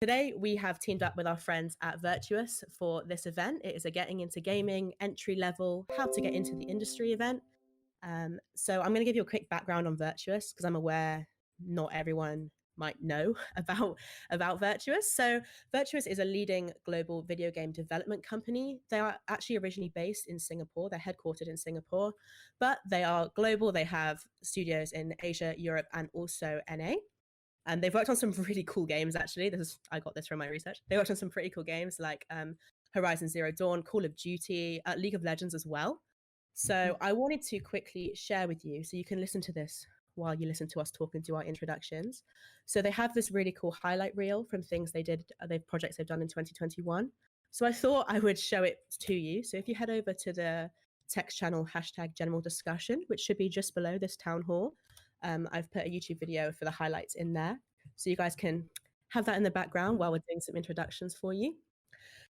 Today, we have teamed up with our friends at Virtuos for this event. It is a Getting Into Gaming entry level, how to get into the industry event. So I'm going to give you a quick background on Virtuos because I'm aware not everyone might know about Virtuos. So Virtuos is a leading global video game development company. They are actually originally based in Singapore. They're headquartered in Singapore, but they are global. They have studios in Asia, Europe, and also NA. And they've worked on some really cool games, actually. I got this from my research. They worked on some pretty cool games like Horizon Zero Dawn, Call of Duty, League of Legends as well. So I wanted to quickly share with you so you can listen to this while you listen to us talk and do our introductions. So they have this really cool highlight reel from things they did, projects they've done in 2021. So I thought I would show it to you. So if you head over to the text channel #general discussion, which should be just below this town hall, I've put a YouTube video for the highlights in there. So you guys can have that in the background while we're doing some introductions for you.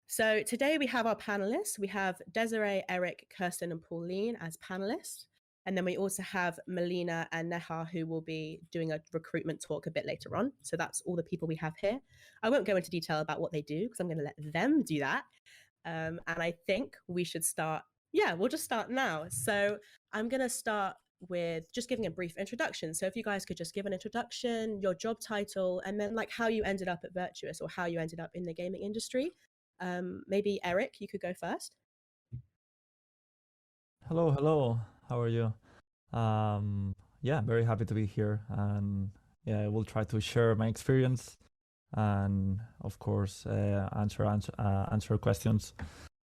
So today we have our panelists. We have Desirae, Eric, Kirsten, and Pauline as panelists. And then we also have Milena and Neha, who will be doing a recruitment talk a bit later on. So that's all the people we have here. I won't go into detail about what they do because I'm going to let them do that. And I think we should start. Yeah, we'll just start now. So I'm going to start with just giving a brief introduction. So if you guys could just give an introduction, your job title, and then like how you ended up at Virtuos or how you ended up in the gaming industry. Maybe Eric, you could go first. Hello. How are you? Yeah, very happy to be here, and yeah, I will try to share my experience, and of course, answer questions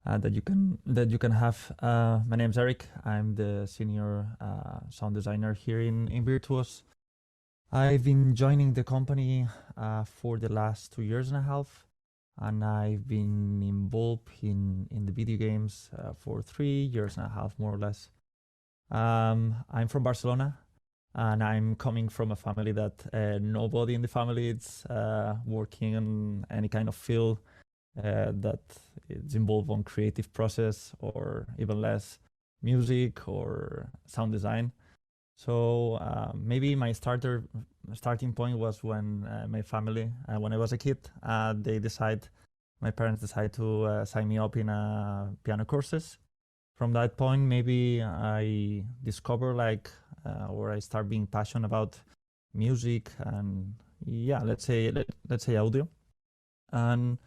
that you can have. My name's Eric. I'm the senior sound designer here in Virtuos. I've been joining the company for the last 2 years and a half. And I've been involved in the video games for 3 years and a half, more or less. I'm from Barcelona, and I'm coming from a family that nobody in the family is working in any kind of field that is involved on creative process or even less music or sound design. So maybe my starting point was when my family, when I was a kid, my parents decided to sign me up in piano courses. From that point, maybe I discovered or I start being passionate about music and yeah, let's say audio. And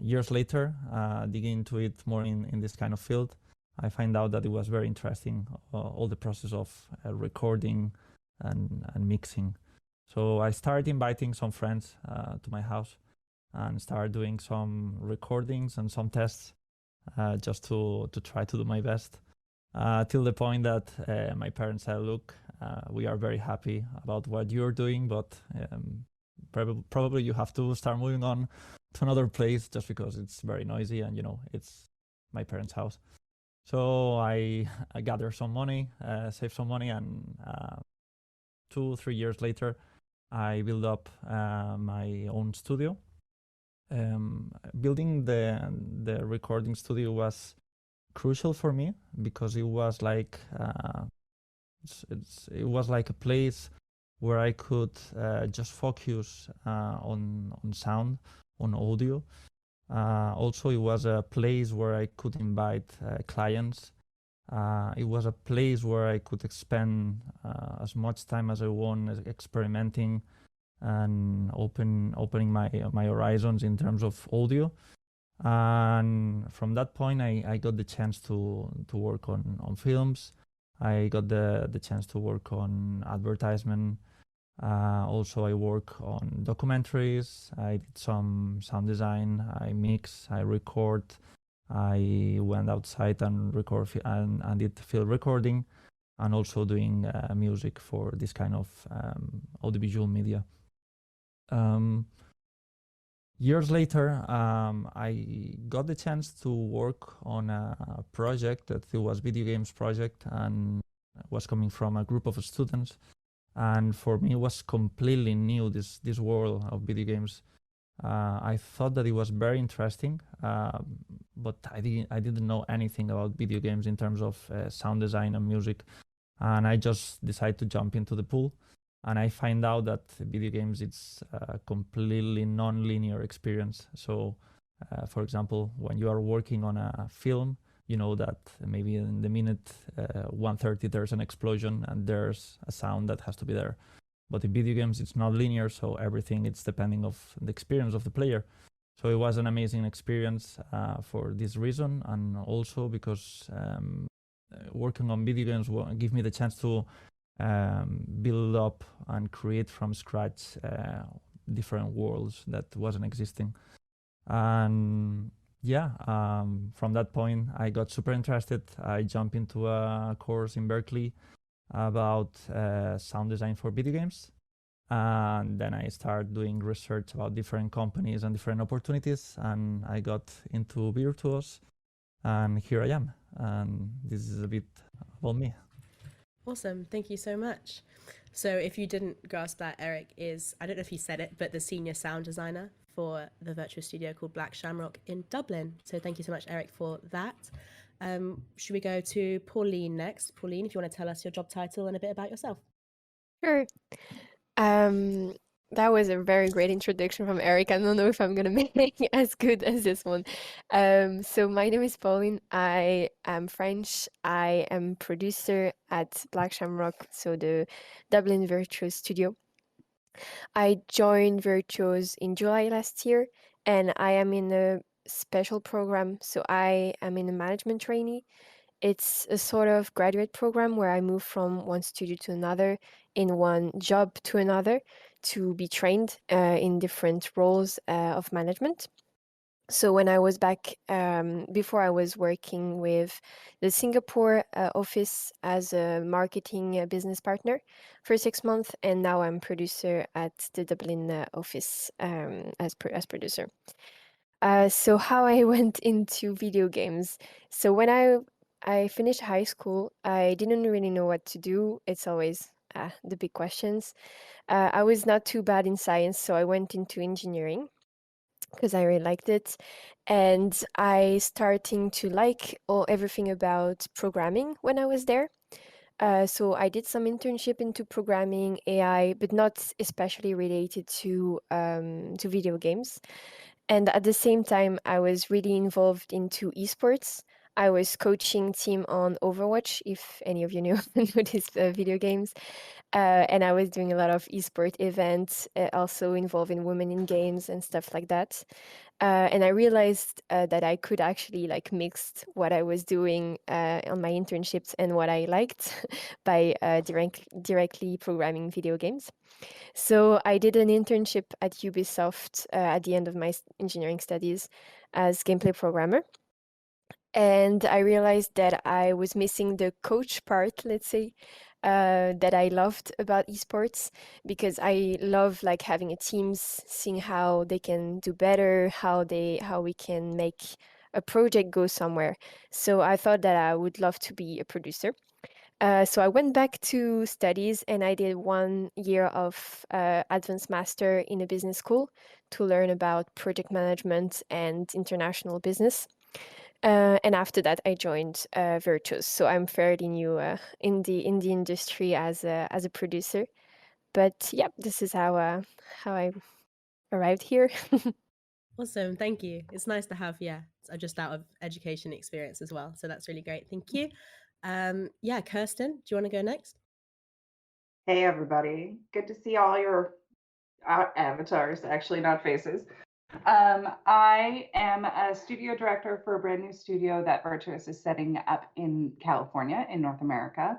years later, digging into it more in this kind of field, I find out that it was very interesting, all the process of recording and mixing. So I started inviting some friends to my house and started doing some recordings and some tests just to try to do my best. Till the point that my parents said, look, we are very happy about what you're doing, but probably you have to start moving on to another place just because it's very noisy and, it's my parents' house. So I gathered some money, saved some money, and 2-3 years later, I built up my own studio. Building the recording studio was crucial for me because it was like it was like a place where I could just focus on sound, on audio. Also, it was a place where I could invite clients. It was a place where I could spend as much time as I want experimenting and opening my horizons in terms of audio. And from that point, I got the chance to work on films. I got the chance to work on advertisement. Also, I work on documentaries. I did some sound design. I mix. I record. I went outside and record and did field recording, and also doing music for this kind of audiovisual media. Years later, I got the chance to work on a project that it was video games project and was coming from a group of students. And for me, it was completely new, this world of video games. I thought that it was very interesting, but I didn't know anything about video games in terms of sound design and music. And I just decided to jump into the pool. And I find out that video games, it's a completely non-linear experience. So, for example, when you are working on a film, you know that maybe in the minute 1:30 there's an explosion and there's a sound that has to be there. But in video games, it's not linear, so everything it's depending of the experience of the player. So it was an amazing experience for this reason, and also because working on video games will give me the chance to build up and create from scratch different worlds that wasn't existing. And yeah, from that point, I got super interested. I jumped into a course in Berkeley about sound design for video games. And then I started doing research about different companies and different opportunities. And I got into Virtuos. And here I am. And this is a bit about me. Awesome. Thank you so much. So, if you didn't grasp that, Eric is, I don't know if he said it, but the senior sound designer for the virtual studio called Black Shamrock in Dublin. So, thank you so much, Eric, for that. Should we go to Pauline next? Pauline, if you want to tell us your job title and a bit about yourself. Sure. That was a very great introduction from Eric. I don't know if I'm gonna make it as good as this one. So my name is Pauline. I am French. I am producer at Black Shamrock, so the Dublin Virtuos studio. I joined Virtuos in July last year, and I am in a special program. So I am in a management trainee. It's a sort of graduate program where I move from one studio to another, in one job to another, to be trained in different roles of management. So when I was back, before I was working with the Singapore office as a marketing business partner for 6 months, and now I'm producer at the Dublin office as producer. So how I went into video games. So when I finished high school, I didn't really know what to do. It's always the big questions. I was not too bad in science, so I went into engineering because I really liked it. And I starting to like everything about programming when I was there. So I did some internship into programming, AI, but not especially related to video games. And at the same time, I was really involved into esports. I was coaching team on Overwatch, if any of you know these video games. And I was doing a lot of esport events, also involving women in games and stuff like that. And I realized that I could actually like mix what I was doing on my internships and what I liked by directly programming video games. So I did an internship at Ubisoft at the end of my engineering studies as gameplay programmer. And I realized that I was missing the coach part, let's say, that I loved about esports, because I love like having a teams, seeing how they can do better, how we can make a project go somewhere. So I thought that I would love to be a producer. So I went back to studies and I did 1 year of advanced master in a business school to learn about project management and international business. And after that, I joined Virtuos. So I'm fairly new in the industry as a producer. But yeah, this is how I arrived here. Awesome. Thank you. It's nice to have, just out of education experience as well. So that's really great. Thank you. Kirsten, do you want to go next? Hey, everybody. Good to see all your avatars, actually, not faces. I am a studio director for a brand new studio that Virtuos is setting up in California, in North America.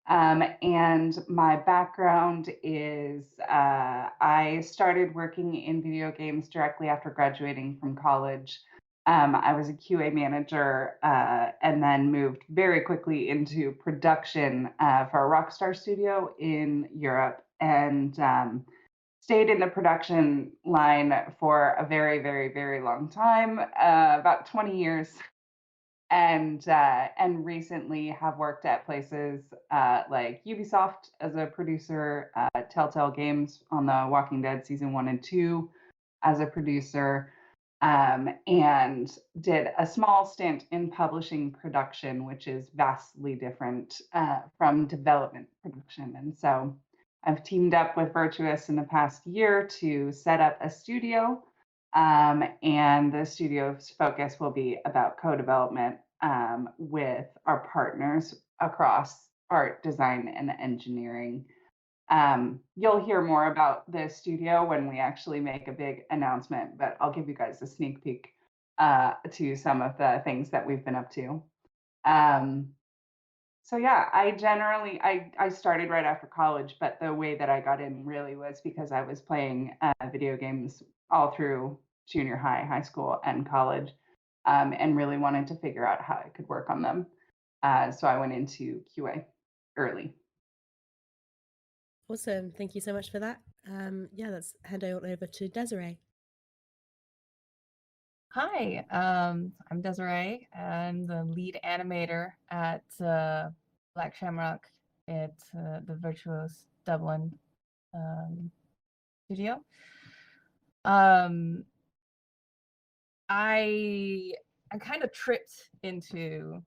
And my background is I started working in video games directly after graduating from college. I was a QA manager and then moved very quickly into production for a Rockstar studio in Europe, and stayed in the production line for a very, very, very long time, about 20 years. And recently have worked at places like Ubisoft as a producer, Telltale Games on The Walking Dead season 1 and 2 as a producer, and did a small stint in publishing production, which is vastly different from development production. And so I've teamed up with Virtuos in the past year to set up a studio, and the studio's focus will be about co-development with our partners across art, design, and engineering. You'll hear more about the studio when we actually make a big announcement, but I'll give you guys a sneak peek to some of the things that we've been up to. So yeah, I started right after college, but the way that I got in really was because I was playing video games all through junior high, high school, and college, and really wanted to figure out how I could work on them. So I went into QA early. Awesome. Thank you so much for that. Yeah, let's hand on over to Desirae. Hi, I'm Desirae. I'm the lead animator at Black Shamrock at the Virtuos Dublin studio. I kind of tripped into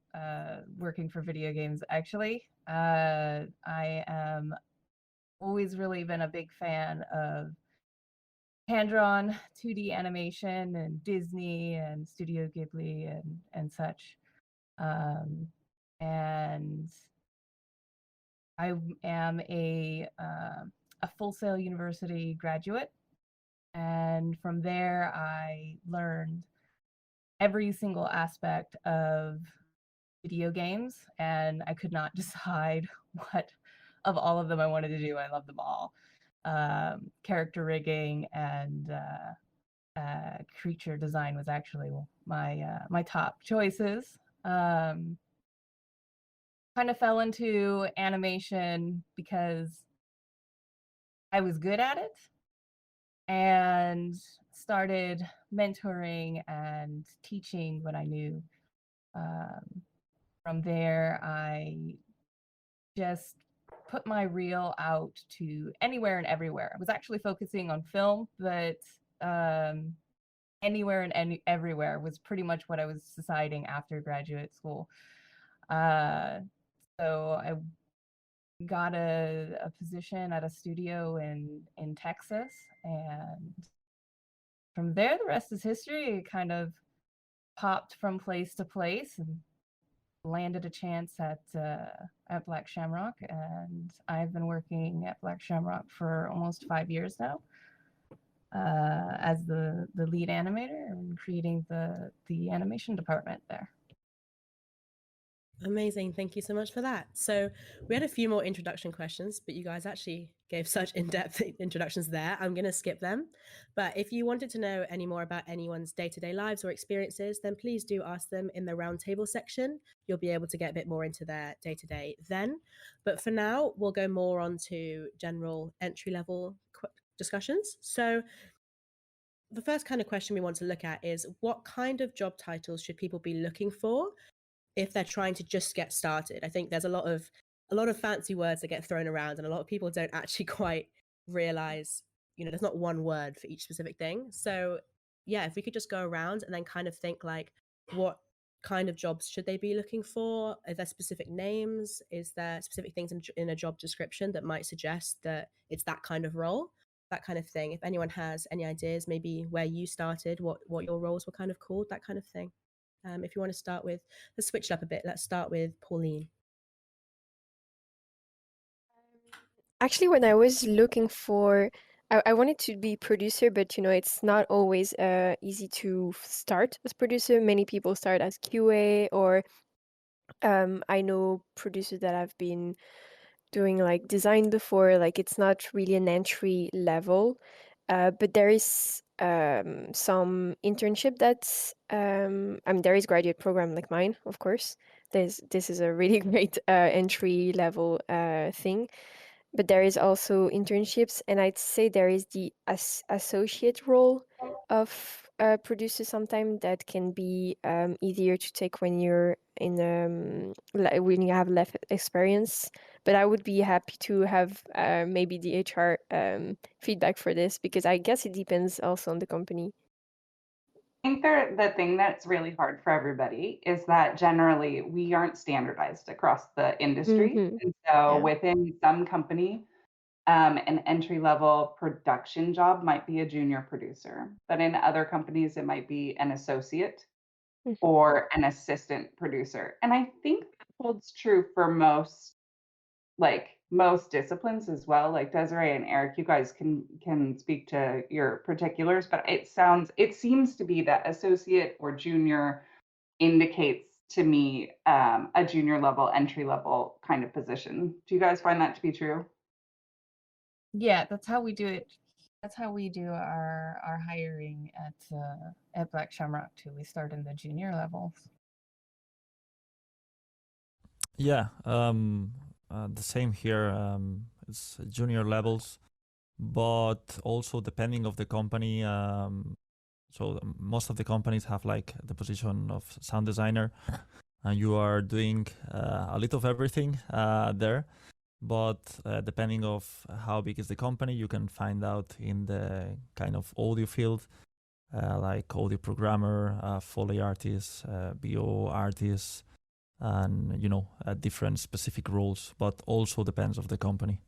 working for video games, actually. I am always really been a big fan of hand-drawn 2D animation and Disney and Studio Ghibli and such. And I am a Full Sail University graduate. And from there, I learned every single aspect of video games, and I could not decide what of all of them I wanted to do. I love them all. Character rigging and creature design was actually my top choices. Kind of fell into animation because I was good at it and started mentoring and teaching what I knew. From there, I just put my reel out to anywhere and everywhere. I was actually focusing on film, but anywhere and everywhere was pretty much what I was deciding after graduate school. So I got a position at a studio in Texas, and from there the rest is history. It kind of popped from place to place and landed a chance at Black Shamrock, and I've been working at Black Shamrock for almost 5 years now as the lead animator and creating the animation department there. Amazing. Thank you so much for that. So we had a few more introduction questions, but you guys actually gave such in-depth introductions there. I'm going to skip them. But if you wanted to know any more about anyone's day-to-day lives or experiences, then please do ask them in the roundtable section. You'll be able to get a bit more into their day-to-day then. But for now, we'll go more on to general entry-level discussions. So the first kind of question we want to look at is, what kind of job titles should people be looking for if they're trying to just get started? I think there's a lot of fancy words that get thrown around, and a lot of people don't actually quite realize, there's not one word for each specific thing. So yeah, if we could just go around and then kind of think like, what kind of jobs should they be looking for? Are there specific names? Is there specific things in a job description that might suggest that it's that kind of role? That kind of thing. If anyone has any ideas, maybe where you started, what your roles were kind of called, that kind of thing. If you want to start with, let's switch it up a bit. Let's start with Pauline. Actually, when I was looking for, I wanted to be producer, but it's not always easy to start as producer. Many people start as QA, or I know producers that have been doing like design before. Like it's not really an entry level, but there is some internship that's there is graduate program like mine, of course. This is a really great entry level thing. But there is also internships, and I'd say there is the associate role of producer sometimes that can be easier to take when you're in when you have less experience. But I would be happy to have maybe the HR feedback for this, because I guess it depends also on the company. I think the thing that's really hard for everybody is that generally we aren't standardized across the industry. Mm-hmm. And so Yeah. within some company, an entry-level production job might be a junior producer, but in other companies, it might be an associate or an assistant producer. And I think that holds true for most disciplines as well. Like Desirae and Eric, you guys can speak to your particulars, but it seems to be that associate or junior indicates to me a junior level, entry level kind of position. Do you guys find that to be true? Yeah, that's how we do it. That's how we do our hiring at Black Shamrock too. We start in the junior levels. Yeah, the same here. It's junior levels, but also depending of the company. So most of the companies have like the position of sound designer, and you are doing a little of everything there. But depending of how big is the company, you can find out in the kind of audio field, like audio programmer, Foley artist, BO artist, and different specific roles, but also depends of the company.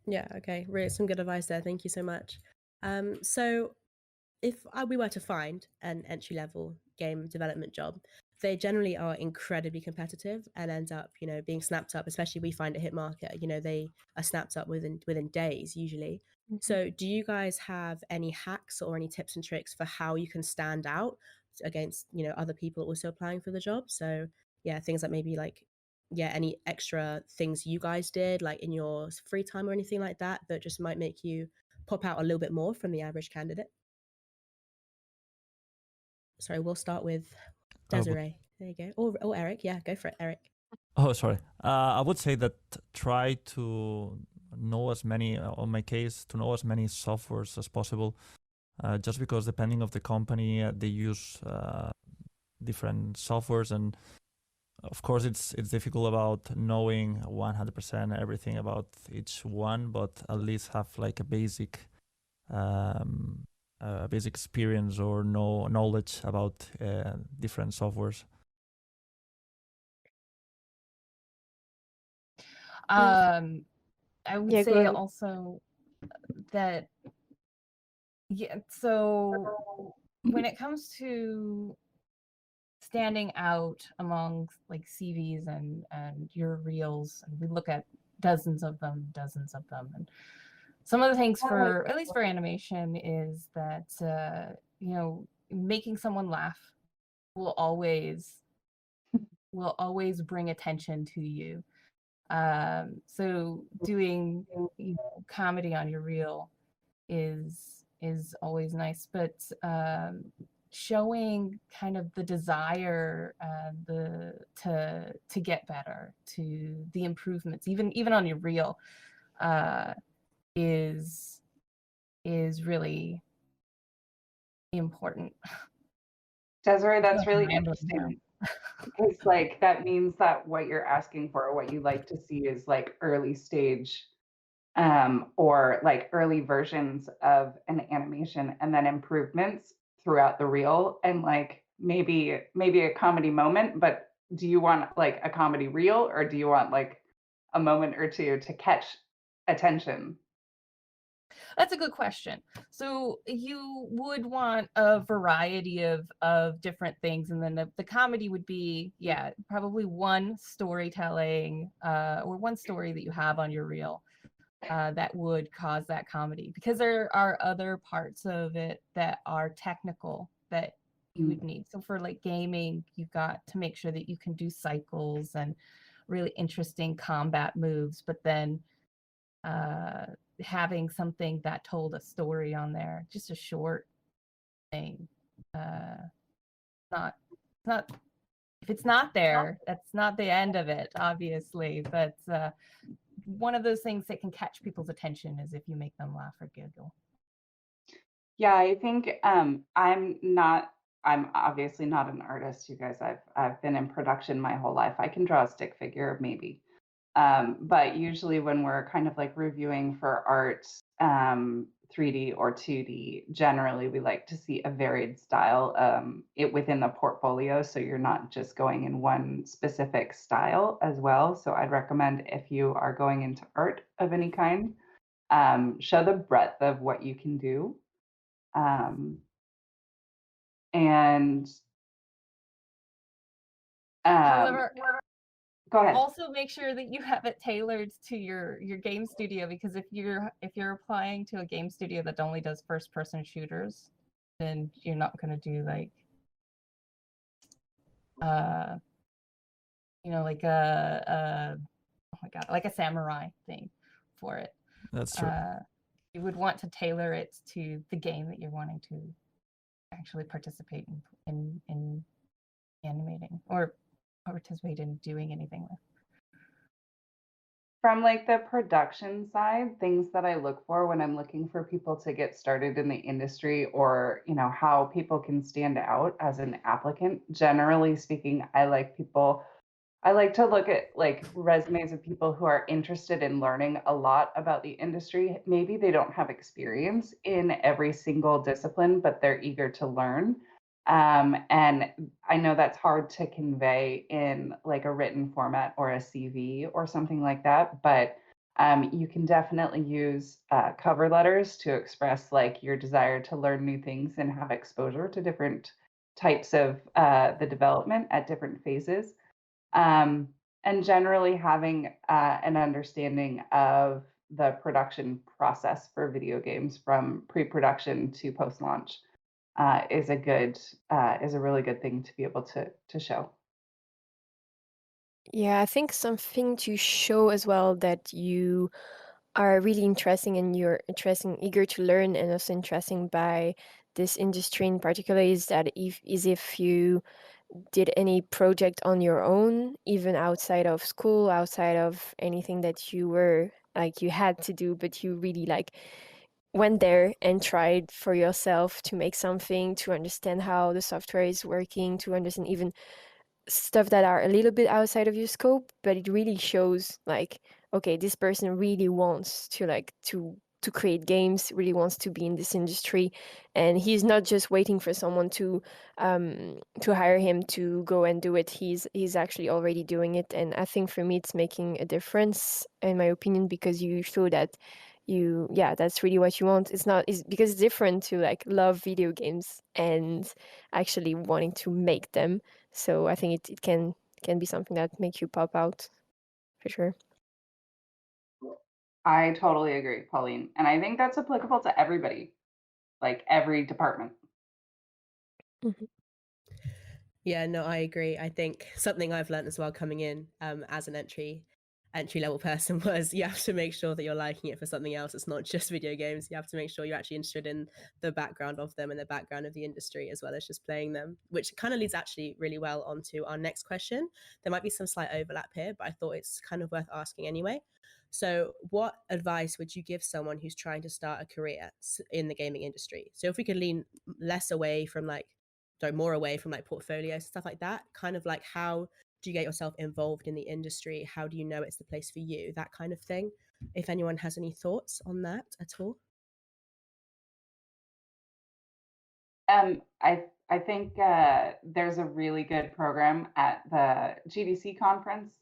Yeah, okay. Really, some good advice there. Thank you so much. So if we were to find an entry-level game development job, they generally are incredibly competitive and end up, being snapped up. Especially we find at Hitmarker, they are snapped up within days usually. So do you guys have any hacks or any tips and tricks for how you can stand out against, other people also applying for the job? So yeah, things like maybe any extra things you guys did like in your free time or anything like that just might make you pop out a little bit more from the average candidate. Sorry, we'll start with Desirae. There you go. Or Eric. Yeah, go for it, Eric. Oh, sorry. I would say that try to know as many, on my case, to know as many softwares as possible. Just because depending of the company, they use different softwares, and of course it's difficult about knowing 100% everything about each one, but at least have like a basic experience or knowledge about different softwares. I would say also that so when it comes to standing out among like CVs and your reels, and we look at dozens of them, and some of the things for at least for animation is that making someone laugh will always bring attention to you. So doing comedy on your reel is always nice, but showing kind of the desire to get better, to the improvements, even on your reel, is really important. Desirae, that's really interesting. Because that means that what you're asking for, what you like to see is like early stage or like early versions of an animation and then improvements throughout the reel, and like maybe a comedy moment. But do you want like a comedy reel, or do you want like a moment or two to catch attention? That's a good question. So you would want a variety of different things, and then the comedy would be, probably one storytelling or one story that you have on your reel that would cause that comedy, because there are other parts of it that are technical that you would need. So for like gaming, you've got to make sure that you can do cycles and really interesting combat moves, but then having something that told a story on there, just a short thing. Not if it's not there, that's not the end of it, obviously, but one of those things that can catch people's attention is if you make them laugh or giggle. Yeah, I think I'm obviously not an artist, you guys. I've been in production my whole life. I can draw a stick figure maybe. But usually when we're kind of like reviewing for art 3D or 2D, generally we like to see a varied style within the portfolio, so you're not just going in one specific style as well. So I'd recommend, if you are going into art of any kind, show the breadth of what you can do. And However, go ahead. also make sure that you have it tailored to your game studio, because if you're applying to a game studio that only does first person shooters, then you're not going to do like like oh my god, like a samurai thing for it. That's true. You would want to tailor it to the game that you're wanting to actually participate in animating or participate in doing anything with. From like the production side, things that I look for when I'm looking for people to get started in the industry, or how people can stand out as an applicant, generally speaking, I like to look at like resumes of people who are interested in learning a lot about the industry. Maybe they don't have experience in every single discipline, but they're eager to learn. And I know that's hard to convey in like a written format or a CV or something like that, but you can definitely use cover letters to express like your desire to learn new things and have exposure to different types of the development at different phases. And generally having an understanding of the production process for video games from pre-production to post-launch is a really good thing to be able to show. Yeah, I think something to show as well that you are really interesting and you're eager to learn, and also interesting by this industry in particular, is that if you did any project on your own, even outside of school, outside of anything that you were like you had to do, but you really like went there and tried for yourself to make something, to understand how the software is working, to understand even stuff that are a little bit outside of your scope, but it really shows like, okay, this person really wants to to create games, really wants to be in this industry, and he's not just waiting for someone to hire him to go and do it. He's actually already doing it, and I think for me it's making a difference, in my opinion, because you show that that's really what you want. It's because it's different to like love video games and actually wanting to make them. So I think it can be something that makes you pop out, for sure. I totally agree, Pauline. And I think that's applicable to everybody, like every department. Mhm. Yeah, no, I agree. I think something I've learned as well coming in as an entry level person was you have to make sure that you're liking it for something else. It's not just video games. You have to make sure you're actually interested in the background of them and the background of the industry, as well as just playing them, which kind of leads actually really well onto our next question. There might be some slight overlap here, but I thought it's kind of worth asking anyway. So what advice would you give someone who's trying to start a career in the gaming industry? So if we could lean less away from more away from like portfolios, stuff like that, kind of like how do you get yourself involved in the industry? How do you know it's the place for you? That kind of thing. If anyone has any thoughts on that at all. I think there's a really good program at the GDC conference,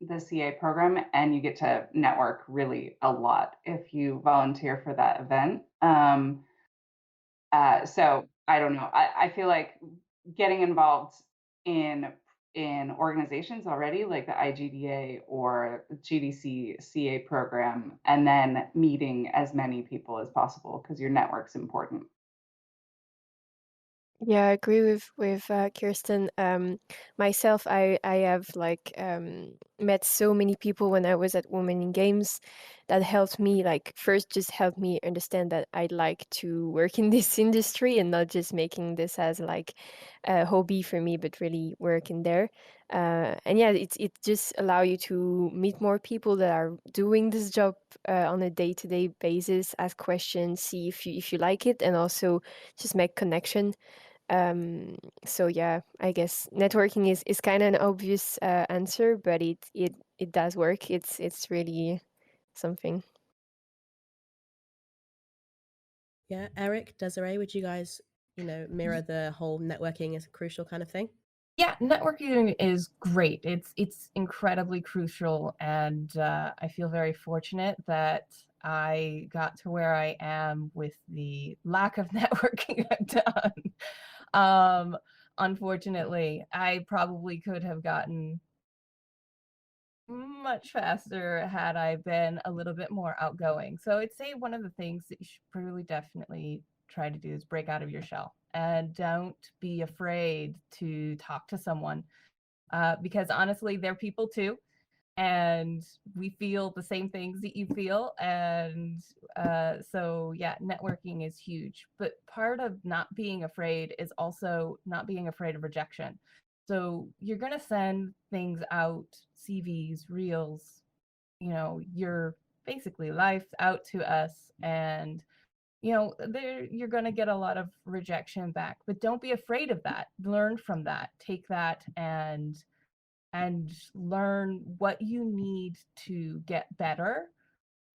the CA program, and you get to network really a lot if you volunteer for that event. So I don't know. I feel like getting involved in organizations already, like the IGDA or GDC CA program, and then meeting as many people as possible, because your network's important. Yeah, I agree with Kirsten. Myself, I have met so many people when I was at Women in Games that helped me, like first just helped me understand that I'd like to work in this industry and not just making this as like a hobby for me, but really work in there. And yeah, it just allow you to meet more people that are doing this job on a day-to-day basis, ask questions, see if you like it, and also just make connection. So yeah, I guess networking is kind of an obvious answer, but it does work. It's really something. Yeah, Eric, Desirae, would you guys, mirror the whole networking is crucial kind of thing? Yeah, networking is great. It's incredibly crucial, and I feel very fortunate that I got to where I am with the lack of networking I've done. Unfortunately, I probably could have gotten much faster had I been a little bit more outgoing. So I'd say one of the things that you should really definitely try to do is break out of your shell and don't be afraid to talk to someone, because honestly, they're people too. And we feel the same things that you feel. And so, yeah, networking is huge. But part of not being afraid is also not being afraid of rejection. So you're going to send things out, CVs, reels, your basically life out to us. And, you're going to get a lot of rejection back. But don't be afraid of that. Learn from that. Take that and learn what you need to get better,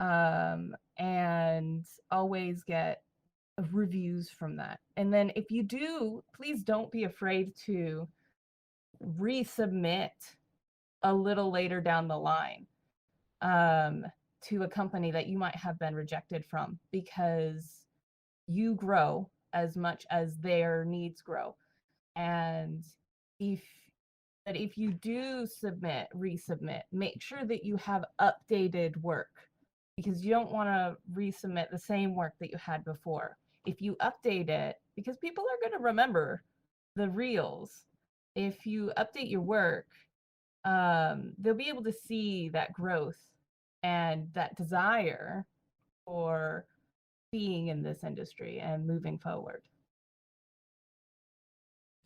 and always get reviews from that. And then if you do, please don't be afraid to resubmit a little later down the line, to a company that you might have been rejected from, because you grow as much as their needs grow. And if you do resubmit, make sure that you have updated work, because you don't want to resubmit the same work that you had before. If you update it, because people are going to remember the reels, if you update your work, they'll be able to see that growth and that desire for being in this industry and moving forward.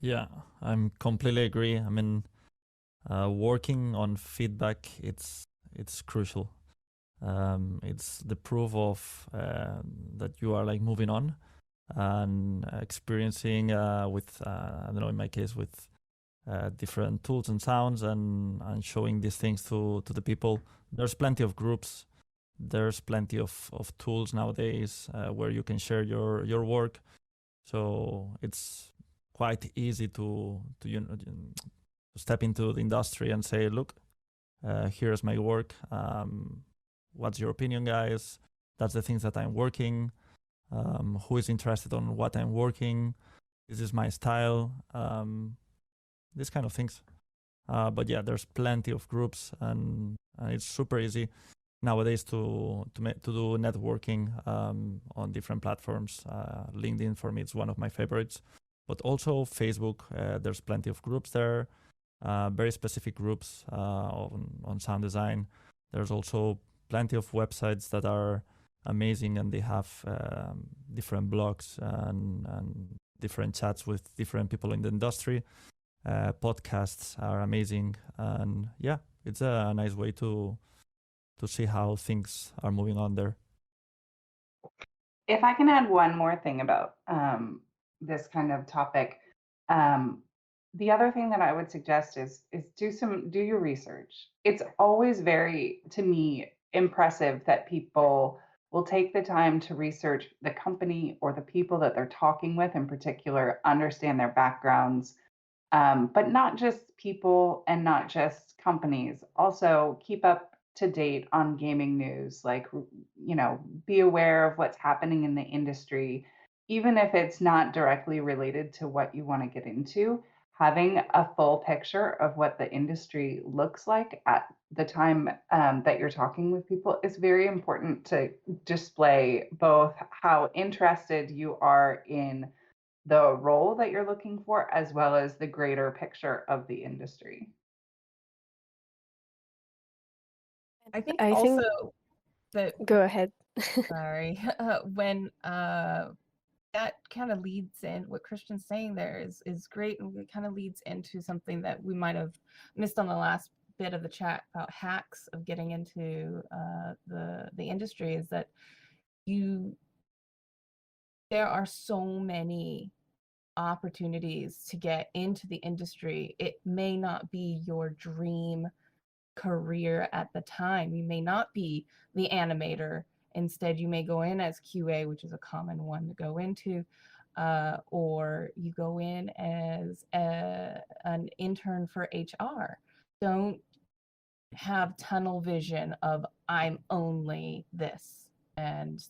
Yeah, I'm completely agree. I mean, working on feedback, it's crucial. It's the proof of that you are like moving on and experiencing with I don't know, in my case, with different tools and sounds, and showing these things to the people. There's plenty of groups. There's plenty of tools nowadays where you can share your work. So it's quite easy to step into the industry and say, look, here's my work. What's your opinion, guys? That's the things that I'm working. Who is interested on what I'm working? This is my style. These kind of things. But yeah, there's plenty of groups, and it's super easy nowadays to do networking on different platforms. LinkedIn for me is one of my favorites, but also Facebook. There's plenty of groups there, very specific groups on sound design. There's also plenty of websites that are amazing, and they have different blogs and different chats with different people in the industry. Podcasts are amazing, and yeah, it's a nice way to see how things are moving on there. If I can add one more thing about this kind of topic, the other thing that I would suggest is do your research. It's always very, to me, impressive that people will take the time to research the company or the people that they're talking with in particular, understand their backgrounds, but not just people and not just companies. Also, keep up to date on gaming news, like, be aware of what's happening in the industry, even if it's not directly related to what you want to get into. Having a full picture of what the industry looks like at the time that you're talking with people is very important to display both how interested you are in the role that you're looking for, as well as the greater picture of the industry. I think I also think that, go ahead. sorry, when that kind of leads in, what Christian's saying there is great, and it kind of leads into something that we might have missed on the last bit of the chat about hacks of getting into the industry, is that there are so many opportunities to get into the industry. It may not be your dream career at the time. You may not be the animator Instead, you may go in as QA, which is a common one to go into, or you go in as an intern for HR. Don't have tunnel vision of I'm only this and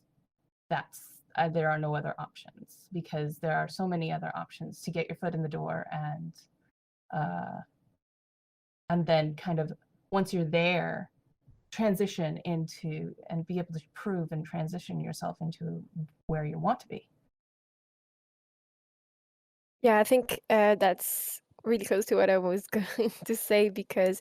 that's there are no other options, because there are so many other options to get your foot in the door, and then kind of once you're there, transition into and be able to prove and transition yourself into where you want to be. Yeah, I think that's really close to what I was going to say, because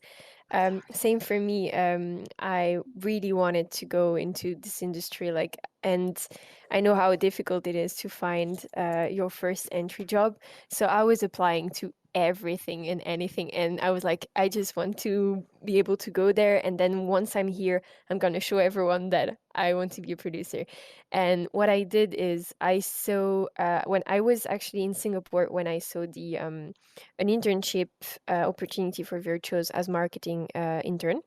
same for me. I really wanted to go into this industry, like, and I know how difficult it is to find your first entry job. So I was applying to everything and anything, and I was like, I just want to be able to go there, and then once I'm here, I'm gonna show everyone that I want to be a producer. And what I did is I saw when I was actually in Singapore, when I saw the an internship opportunity for Virtuos as marketing intern.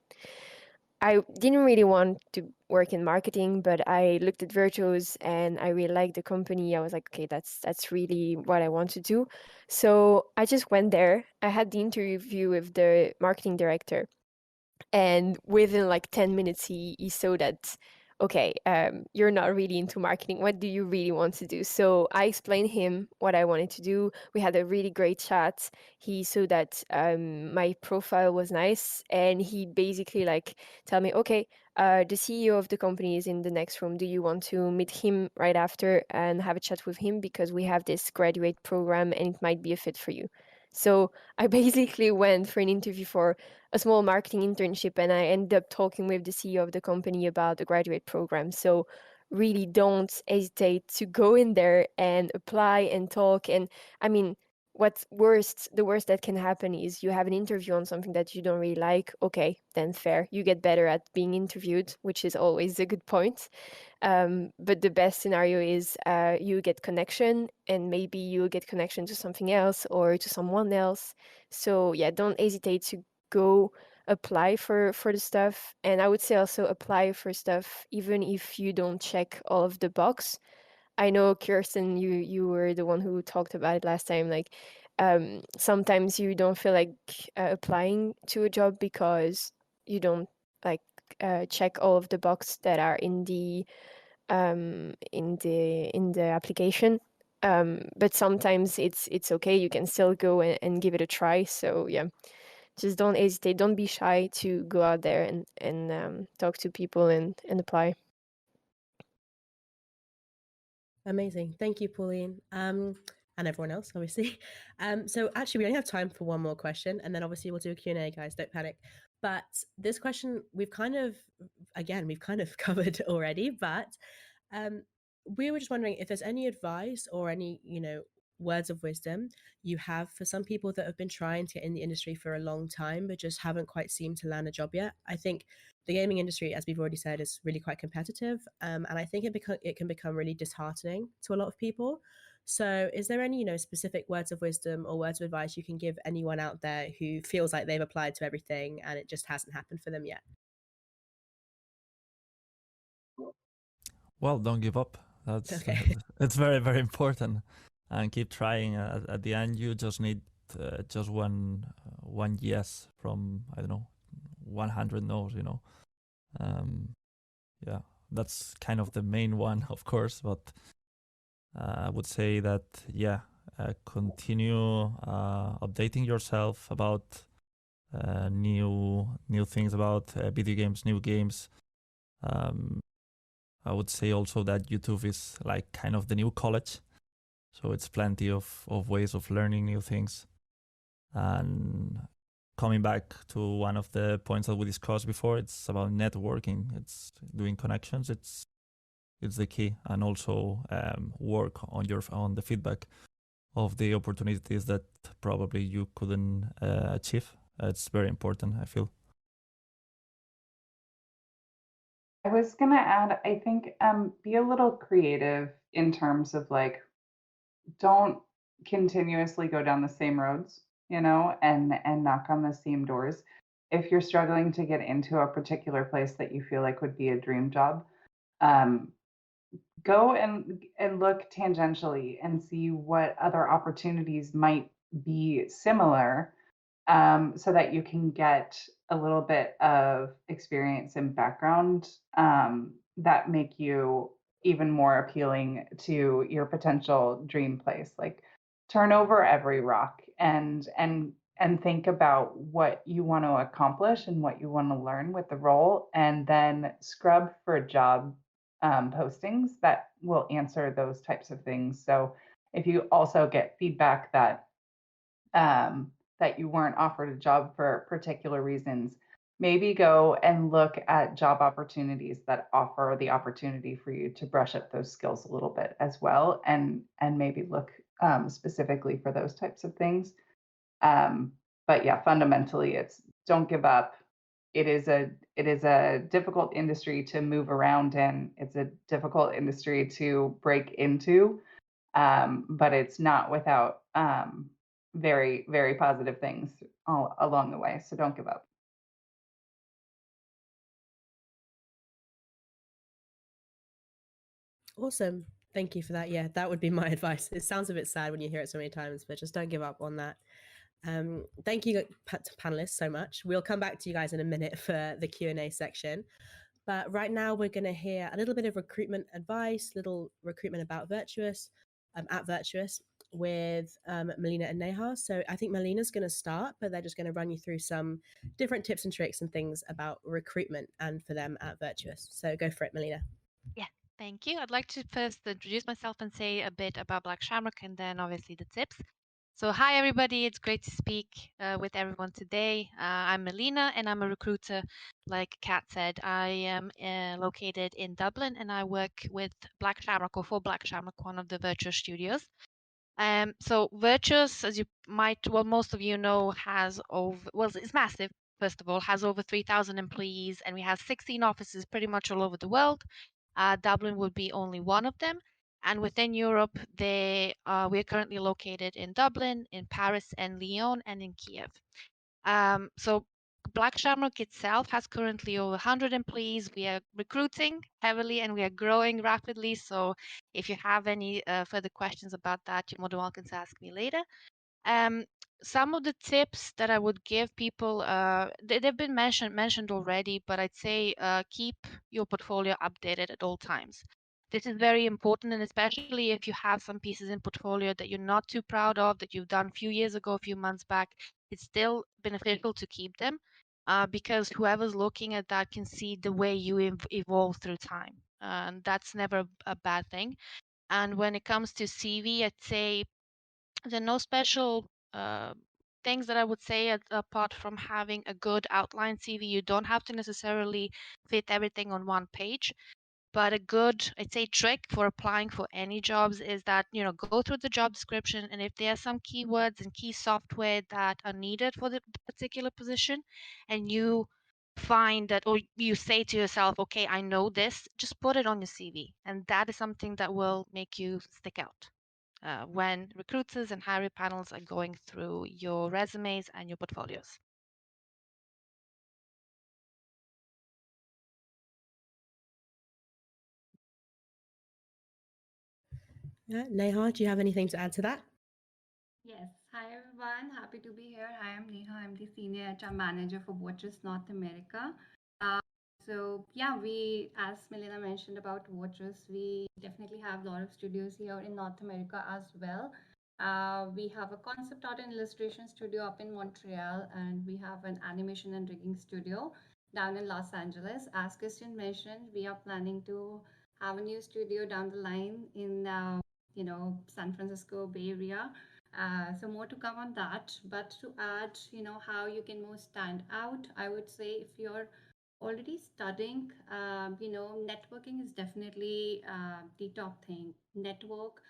I didn't really want to work in marketing, but I looked at Virtuos and I really liked the company. I was like, okay, that's really what I want to do. So I just went there. I had the interview with the marketing director, and within like 10 minutes he saw that, okay, you're not really into marketing. What do you really want to do? So I explained him what I wanted to do. We had a really great chat. He saw that my profile was nice, and he basically like tell me, okay, the CEO of the company is in the next room. Do you want to meet him right after and have a chat with him, because we have this graduate program and it might be a fit for you? So I basically went for an interview for a small marketing internship, and I ended up talking with the CEO of the company about the graduate program. So really don't hesitate to go in there and apply and talk. And I mean, the worst that can happen is you have an interview on something that you don't really like. Okay, then fair. You get better at being interviewed, which is always a good point. But the best scenario is you get connection, and maybe you'll get connection to something else or to someone else. So yeah, don't hesitate to go apply for the stuff. And I would say also apply for stuff even if you don't check all of the box. I know, Kirsten, you were the one who talked about it last time. Like, sometimes you don't feel like applying to a job because you don't like check all of the boxes that are in the application. But sometimes it's okay. You can still go and give it a try. So yeah, just don't hesitate. Don't be shy to go out there and talk to people and apply. Amazing. Thank you, Pauline. And everyone else, obviously. So actually, we only have time for one more question, and then obviously we'll do a Q&A, guys. Don't panic. But this question, we've kind of covered already, but we were just wondering if there's any advice or any, words of wisdom you have for some people that have been trying to get in the industry for a long time, but just haven't quite seemed to land a job yet. I think the gaming industry, as we've already said, is really quite competitive, and I think it can become really disheartening to a lot of people. So is there any specific words of wisdom or words of advice you can give anyone out there who feels like they've applied to everything and it just hasn't happened for them yet? Well, don't give up. That's Okay. it's very, very important, and keep trying. At the end, you just need just one yes from, I don't know, 100 no's. Yeah, that's kind of the main one, of course. But I would say that continue updating yourself about new things about video games, new games. I would say also that YouTube is like kind of the new college. So it's plenty of ways of learning new things. And coming back to one of the points that we discussed before, it's about networking. It's doing connections. It's the key. And also work on the feedback of the opportunities that probably you couldn't achieve. It's very important, I feel. I was gonna add, I think, be a little creative in terms of like, don't continuously go down the same roads, and knock on the same doors. If you're struggling to get into a particular place that you feel like would be a dream job, go and look tangentially and see what other opportunities might be similar, so that you can get a little bit of experience and background, that make you even more appealing to your potential dream place. Like, turn over every rock and think about what you want to accomplish and what you want to learn with the role, and then scrub for job postings that will answer those types of things. So if you also get feedback that that you weren't offered a job for particular reasons, maybe go and look at job opportunities that offer the opportunity for you to brush up those skills a little bit as well, and maybe look specifically for those types of things. But yeah, fundamentally, it's don't give up. It is a difficult industry to move around in. It's a difficult industry to break into, but it's not without very, very positive things all along the way. So don't give up. Awesome. Thank you for that. Yeah, that would be my advice. It sounds a bit sad when you hear it so many times, but just don't give up on that. Thank you, panelists, so much. We'll come back to you guys in a minute for the Q&A section. But right now, we're going to hear a little bit of recruitment advice, little recruitment about Virtuos, at Virtuos with Milena and Neha. So I think Milena's going to start, but they're just going to run you through some different tips and tricks and things about recruitment and for them at Virtuos. So go for it, Milena. Yeah, thank you. I'd like to first introduce myself and say a bit about Black Shamrock and then obviously the tips. So hi everybody, it's great to speak with everyone today. I'm Milena and I'm a recruiter. Like Kat said, I am located in Dublin and I work with Black Shamrock, or for Black Shamrock, one of the Virtuos studios. So Virtuos, as you might, well, most of you know, has over, well, it's massive. First of all, has over 3,000 employees, and we have 16 offices pretty much all over the world. Dublin would be only one of them. And within Europe, we're currently located in Dublin, in Paris and Lyon, and in Kiev. So Black Shamrock itself has currently over 100 employees. We are recruiting heavily and we are growing rapidly. So if you have any further questions about that, you're more than welcome to ask me later. Some of the tips that I would give people, they've been mentioned already, but I'd say keep your portfolio updated at all times. This is very important, and especially if you have some pieces in portfolio that you're not too proud of, that you've done a few years ago, a few months back, it's still beneficial to keep them, because whoever's looking at that can see the way you evolve through time, and that's never a bad thing. And when it comes to CV, I'd say there are no special things that I would say apart from having a good outline CV. You don't have to necessarily fit everything on one page, but a good, I'd say, trick for applying for any jobs is that, go through the job description, and if there are some keywords and key software that are needed for the particular position, and you find that, or you say to yourself, okay, I know this, just put it on your CV, and that is something that will make you stick out when recruiters and hiring panels are going through your resumes and your portfolios. Yeah, Neha, do you have anything to add to that? Yes. Hi, everyone. Happy to be here. Hi, I'm Neha. I'm the Senior HR Manager for Virtuos North America. So, yeah, as Milena mentioned about Virtuos, we definitely have a lot of studios here in North America as well. We have a concept art and illustration studio up in Montreal, and we have an animation and rigging studio down in Los Angeles. As Kirsten mentioned, we are planning to have a new studio down the line in, San Francisco Bay Area. So more to come on that. But to add, how you can more stand out, I would say if you're already studying, networking is definitely the top thing. Network.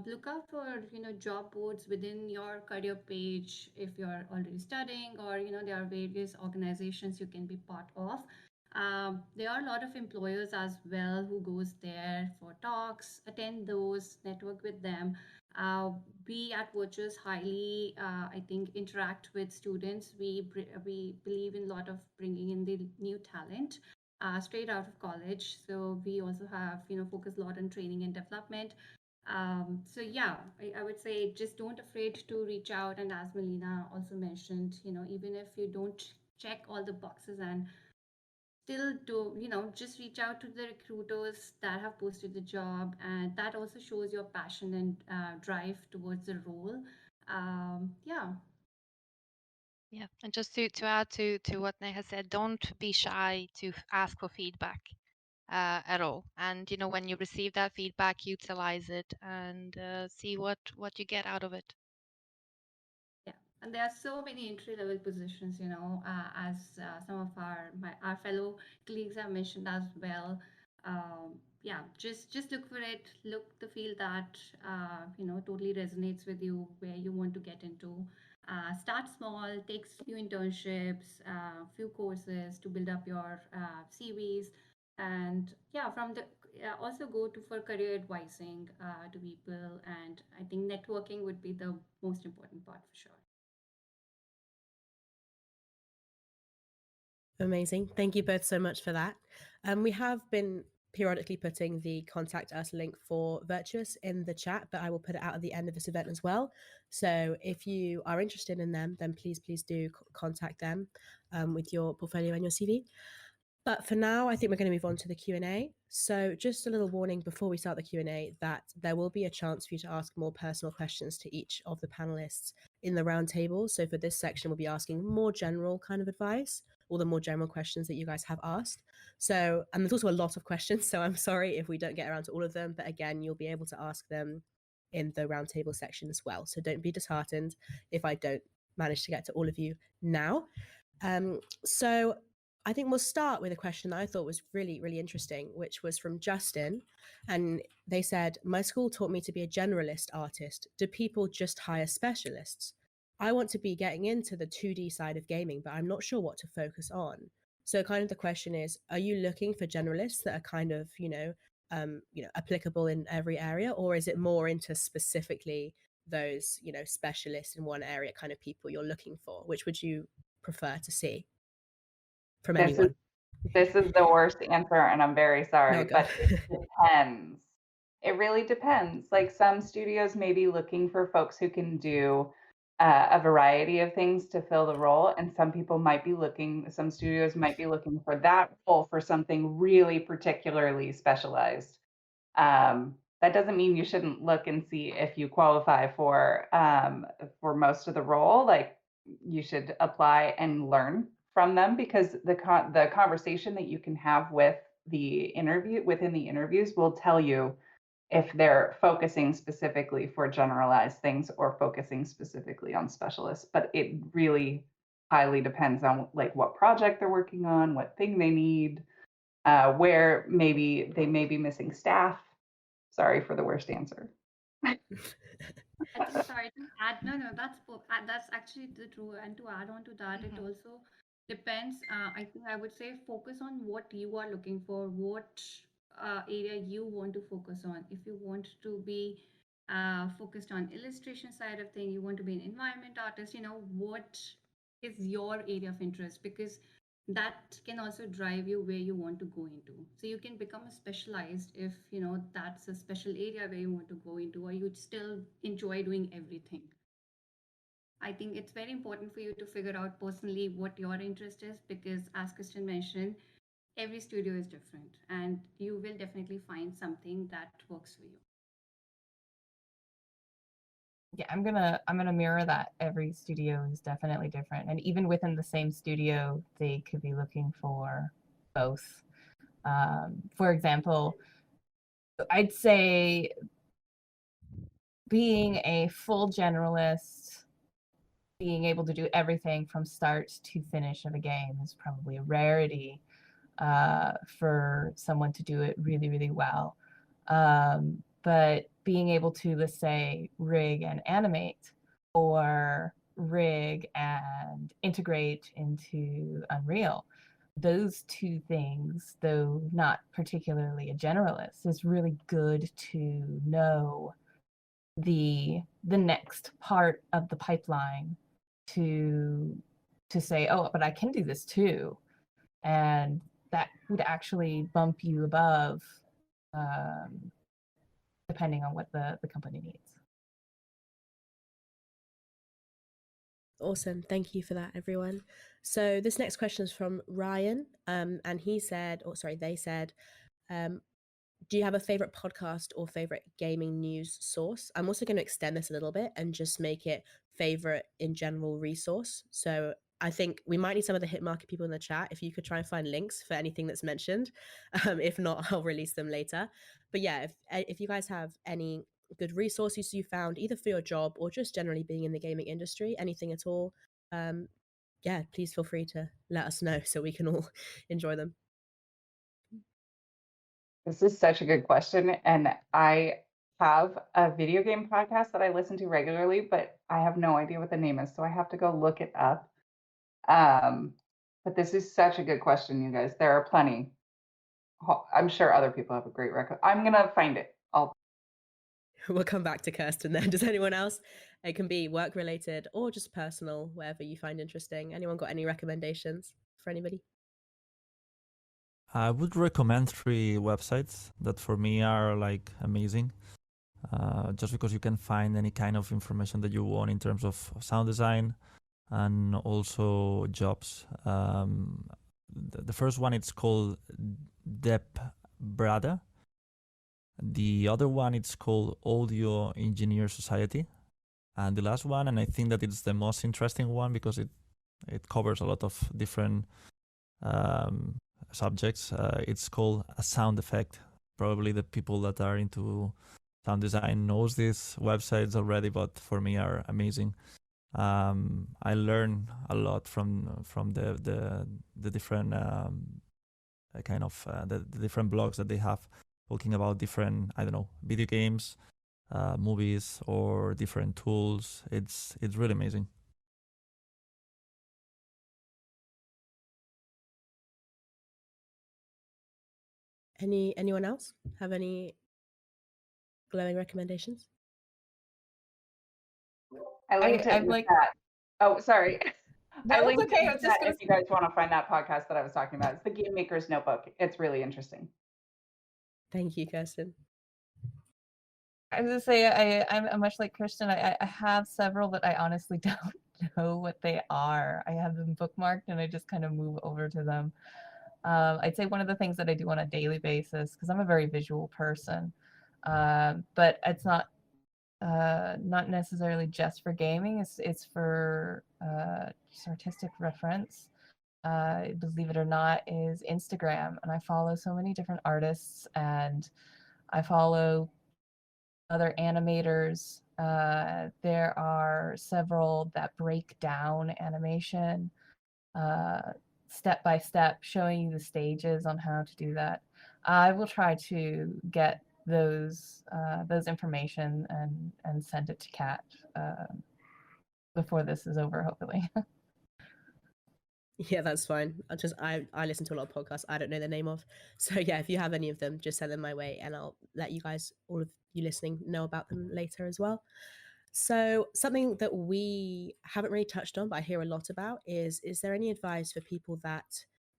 Look out for job boards within your career page if you're already studying, or there are various organizations you can be part of. There are a lot of employers as well who goes there for talks, attend those, network with them. We at Virtuos highly, I think, interact with students. We believe in a lot of bringing in the new talent. straight out of college. So we also have, focus a lot on training and development. So yeah, I would say just don't afraid to reach out. And as Milena also mentioned, even if you don't check all the boxes and still do, just reach out to the recruiters that have posted the job, and that also shows your passion and drive towards the role. Yeah. Yeah, and just to add to what Neha said, don't be shy to ask for feedback at all. And when you receive that feedback, utilize it and see what you get out of it. Yeah, and there are so many entry level positions, as some of our fellow colleagues have mentioned as well. Yeah, just look for it. Look the field that totally resonates with you, where you want to get into. Start small, take few internships, few courses to build up your CVs, and yeah, from the also go to for career advising to people. And I think networking would be the most important part for sure. Amazing. Thank you both so much for that. We have been periodically putting the contact us link for Virtuos in the chat, but I will put it out at the end of this event as well. So if you are interested in them, then please do contact them with your portfolio and your CV. But for now, I think we're going to move on to the Q&A. So just a little warning before we start the Q&A that there will be a chance for you to ask more personal questions to each of the panelists in the roundtable. So for this section, we'll be asking more general kind of advice, all the more general questions that you guys have asked. So, and there's also a lot of questions, so I'm sorry if we don't get around to all of them, but again, you'll be able to ask them in the roundtable section as well. So don't be disheartened if I don't manage to get to all of you now. So I think we'll start with a question that I thought was really, really interesting, which was from Justin. And they said, my school taught me to be a generalist artist. Do people just hire specialists? I want to be getting into the 2D side of gaming, but I'm not sure what to focus on. So kind of the question is, are you looking for generalists that are kind of, applicable in every area, or is it more into specifically those, specialists in one area kind of people you're looking for? Which would you prefer to see from anyone? This is the worst answer, and I'm very sorry, No, but it depends. It really depends. Like some studios may be looking for folks who can do a variety of things to fill the role, and some studios might be looking for that role for something really particularly specialized. That doesn't mean you shouldn't look and see if you qualify for most of the role. Like you should apply and learn from them, because the conversation that you can have with within the interviews will tell you if they're focusing specifically for generalized things or focusing specifically on specialists. But it really highly depends on like what project they're working on, what thing they need, where maybe they may be missing staff. Sorry for the worst answer. I think, sorry to add, no, that's actually the true. And to add on to that, it also depends. I think I would say focus on what you are looking for, what area you want to focus on. If you want to be focused on illustration side of thing, you want to be an environment artist, what is your area of interest? Because that can also drive you where you want to go into. So you can become a specialized if that's a special area where you want to go into, or you still enjoy doing everything. I think it's very important for you to figure out personally what your interest is, because as Kirsten mentioned, every studio is different and you will definitely find something that works for you. Yeah, I'm gonna mirror that. Every studio is definitely different, and even within the same studio, they could be looking for both. For example, I'd say being a full generalist, being able to do everything from start to finish of a game is probably a rarity for someone to do it really, really well. But being able to, let's say, rig and animate, or rig and integrate into Unreal, those two things, though not particularly a generalist, is really good to know the next part of the pipeline to say, oh, but I can do this too. And that would actually bump you above, depending on what the company needs. Awesome. Thank you for that, everyone. So this next question is from Ryan, and he said, or sorry, they said, do you have a favorite podcast or favorite gaming news source? I'm also going to extend this a little bit and just make it favorite in general resource. So I think we might need some of the Hitmarker people in the chat. If you could try and find links for anything that's mentioned. If not, I'll release them later. But yeah, if you guys have any good resources you found either for your job or just generally being in the gaming industry, anything at all, yeah, please feel free to let us know so we can all enjoy them. This is such a good question. And I have a video game podcast that I listen to regularly, but I have no idea what the name is. So I have to go look it up. But this is such a good question, you guys. There are plenty. I'm sure other people have a great record. I'm going to find it. We'll come back to Kirsten then. Does anyone else? It can be work related or just personal, wherever you find interesting. Anyone got any recommendations for anybody? I would recommend 3 websites that for me are like amazing. Just because you can find any kind of information that you want in terms of sound design and also jobs. The first one, it's called Dep Brada. The other one, it's called Audio Engineer Society. And the last one, and I think that it's the most interesting one because it covers a lot of different subjects. It's called A Sound Effect. Probably the people that are into sound design knows these websites already, but for me are amazing. I learn a lot from the different kind of the different blogs that they have talking about different, I don't know, video games, movies, or different tools. It's really amazing. Anyone else have any glowing recommendations? I linked it in the chat. Oh, sorry. No, I linked it's okay. it I in was the just chat if you guys want to find that podcast that I was talking about. It's the Game Maker's Notebook. It's really interesting. Thank you, Kirsten. I was gonna say I'm much like Kirsten. I have several, but I honestly don't know what they are. I have them bookmarked and I just kind of move over to them. I'd say one of the things that I do on a daily basis, because I'm a very visual person, but it's not necessarily just for gaming. It's for just artistic reference. Believe it or not, is Instagram, and I follow so many different artists, and I follow other animators. There are several that break down animation step by step, showing you the stages on how to do that. I will try to get those information and send it to Kat before this is over, hopefully. Yeah, that's fine. I listen to a lot of podcasts I don't know the name of. So yeah, if you have any of them, just send them my way and I'll let you guys, all of you listening, know about them later as well. So something that we haven't really touched on, but I hear a lot about is there any advice for people that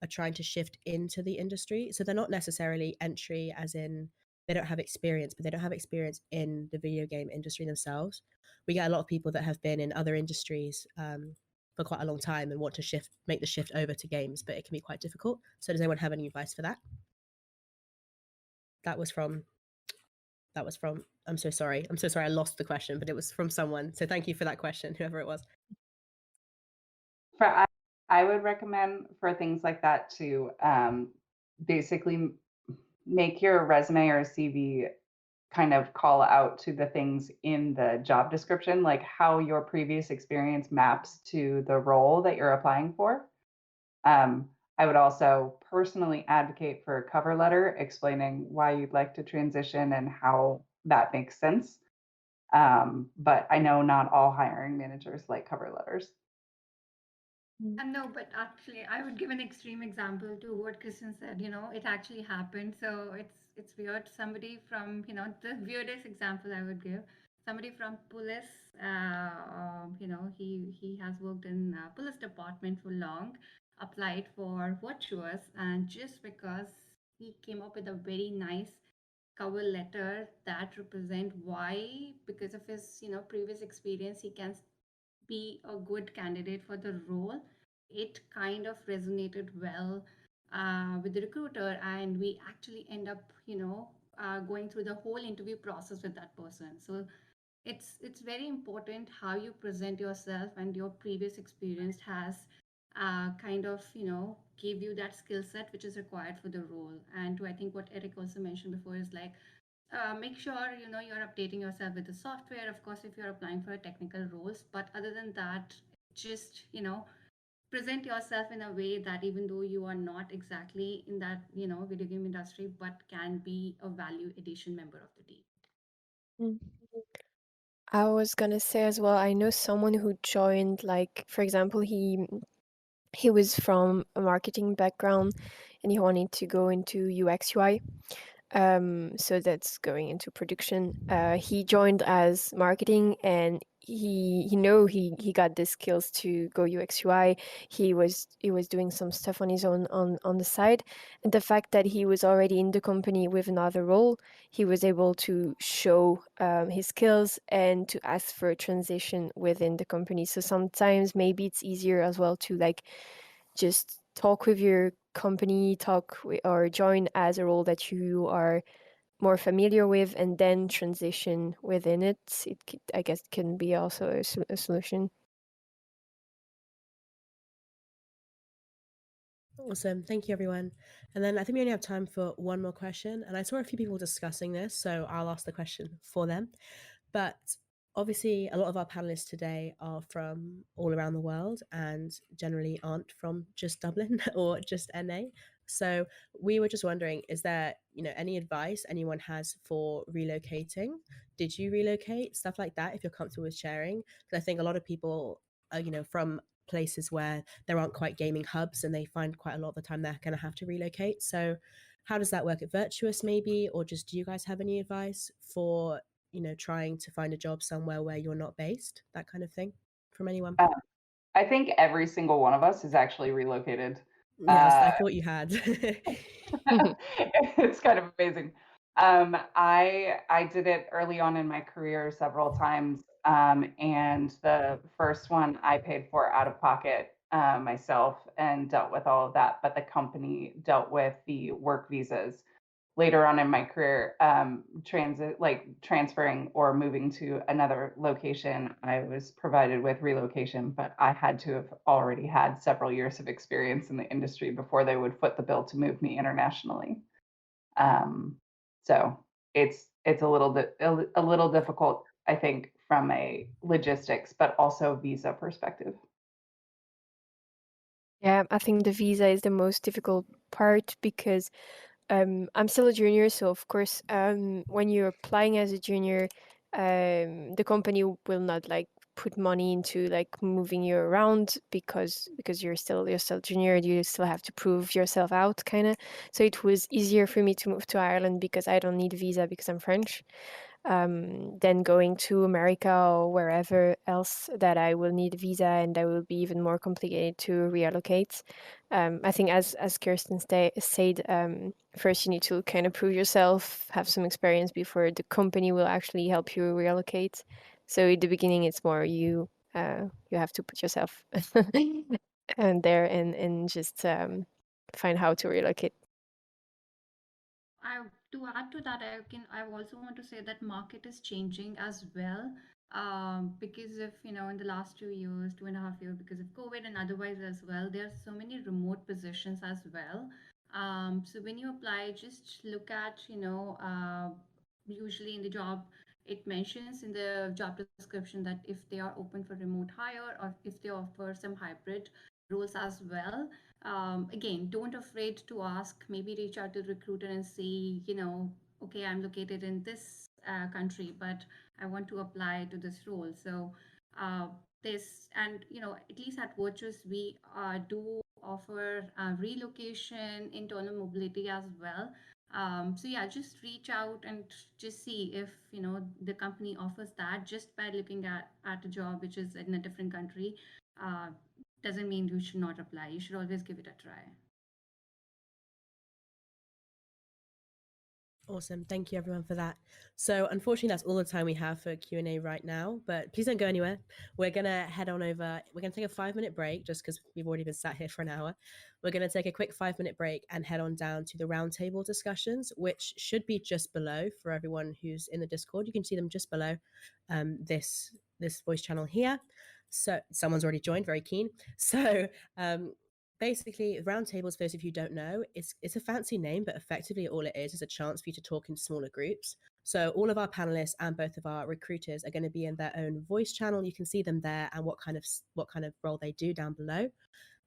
are trying to shift into the industry? So they're not necessarily entry as in they don't have experience, but they don't have experience in the video game industry themselves. We get a lot of people that have been in other industries for quite a long time and want to make the shift over to games, but it can be quite difficult. So does anyone have any advice for that? That was from I'm so sorry I lost the question, but it was from someone, so thank you for that question, whoever it was. I would recommend for things like that to basically make your resume or CV kind of call out to the things in the job description, like how your previous experience maps to the role that you're applying for. I would also personally advocate for a cover letter explaining why you'd like to transition and how that makes sense. But I know not all hiring managers like cover letters. No, but actually, I would give an extreme example to what Kristen said. It actually happened. So it's weird. Somebody from, the weirdest example I would give, somebody from police, he has worked in police department for long. applied for Virtuos, and just because he came up with a very nice cover letter that represent why, because of his previous experience, he can be a good candidate for the role. It kind of resonated well with the recruiter, and we actually end up going through the whole interview process with that person. So it's very important how you present yourself, and your previous experience has kind of give you that skill set which is required for the role. And to, I think what Eric also mentioned before, is like make sure you're updating yourself with the software, of course, if you're applying for technical roles. But other than that, just present yourself in a way that even though you are not exactly in that video game industry, but can be a value addition member of the team. Mm. I was gonna say as well, I know someone who joined, like, for example, he was from a marketing background and he wanted to go into UX UI. So that's going into production. He joined as marketing, and he got the skills to go UX UI. He was doing some stuff on his own on the side, and the fact that he was already in the company with another role, he was able to show his skills and to ask for a transition within the company. So sometimes maybe it's easier as well to like just talk with your company, or join as a role that you are more familiar with, and then transition within it. I guess, can be also a solution. Awesome. Thank you, everyone. And then I think we only have time for one more question. And I saw a few people discussing this, so I'll ask the question for them. But obviously, a lot of our panelists today are from all around the world and generally aren't from just Dublin or just NA. So we were just wondering, is there, any advice anyone has for relocating? Did you relocate? Stuff like that, if you're comfortable with sharing. Because I think a lot of people are, from places where there aren't quite gaming hubs, and they find quite a lot of the time they're going to have to relocate. So how does that work at Virtuos maybe? Or just, do you guys have any advice for trying to find a job somewhere where you're not based, that kind of thing, from anyone? I think every single one of us is actually relocated. Yes, I thought you had. It's kind of amazing. I did it early on in my career several times, and the first one I paid for out of pocket myself and dealt with all of that, but the company dealt with the work visas. Later on in my career, transferring or moving to another location, I was provided with relocation, but I had to have already had several years of experience in the industry before they would foot the bill to move me internationally. So it's a little difficult, I think, from a logistics, but also visa perspective. Yeah, I think the visa is the most difficult part, because I'm still a junior, so of course, when you're applying as a junior, the company will not like put money into like moving you around, because you're still junior, you still have to prove yourself out, kind of. So it was easier for me to move to Ireland because I don't need a visa because I'm French, than going to America or wherever else that I will need a visa, and that will be even more complicated to reallocate. I think, as Kirsten said, first you need to kind of prove yourself, have some experience before the company will actually help you reallocate. So at the beginning, it's more you have to put yourself and there and just find how to relocate. To add to that, I also want to say that market is changing as well. Because of in the last 2 years, 2.5 years, because of COVID and otherwise as well, there are so many remote positions as well. So when you apply, just look at usually in the job, it mentions in the job description that if they are open for remote hire, or if they offer some hybrid roles as well. Again, don't afraid to ask, maybe reach out to the recruiter and say, okay, I'm located in this country, but I want to apply to this role. So this, and at least at Virtuos, we do offer relocation, internal mobility as well. So yeah, just reach out and just see if the company offers that, just by looking at a job which is in a different country. doesn't mean you should not apply. You should always give it a try. Awesome. Thank you everyone for that. So unfortunately, that's all the time we have for Q&A right now, but please don't go anywhere. We're going to head on over. We're going to take a 5-minute break just because we've already been sat here for an hour. We're going to take a quick 5-minute break and head on down to the roundtable discussions, which should be just below for everyone who's in the Discord. You can see them just below this voice channel here. So someone's already joined, very keen. So basically, roundtables, for those of you who don't know, it's a fancy name, but effectively all it is a chance for you to talk in smaller groups. So all of our panelists and both of our recruiters are going to be in their own voice channel. You can see them there and what kind of role they do down below.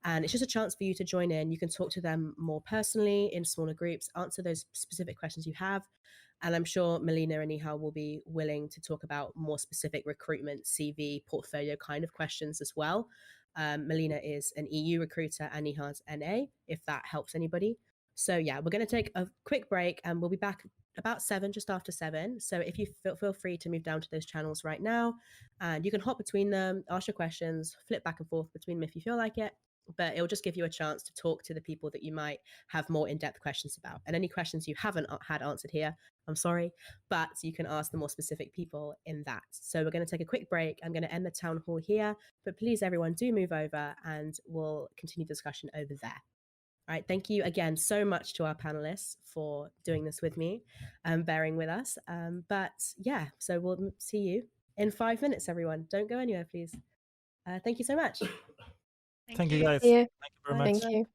And it's just a chance for you to join in. You can talk to them more personally in smaller groups, answer those specific questions you have. And I'm sure Milena and Neha will be willing to talk about more specific recruitment, CV, portfolio kind of questions as well. Milena is an EU recruiter and Neha's NA, if that helps anybody. So yeah, we're going to take a quick break and we'll be back about 7, just after 7. So if you feel free to move down to those channels right now, and you can hop between them, ask your questions, flip back and forth between them if you feel like it. But it'll just give you a chance to talk to the people that you might have more in-depth questions about. And any questions you haven't had answered here, I'm sorry, but you can ask the more specific people in that. So we're going to take a quick break. I'm going to end the town hall here, but please everyone do move over and we'll continue discussion over there. All right, thank you again so much to our panelists for doing this with me and bearing with us. But yeah, so we'll see you in 5 minutes, everyone. Don't go anywhere, please. Thank you so much. Thank you guys. Yeah. Thank you very much. Thank you.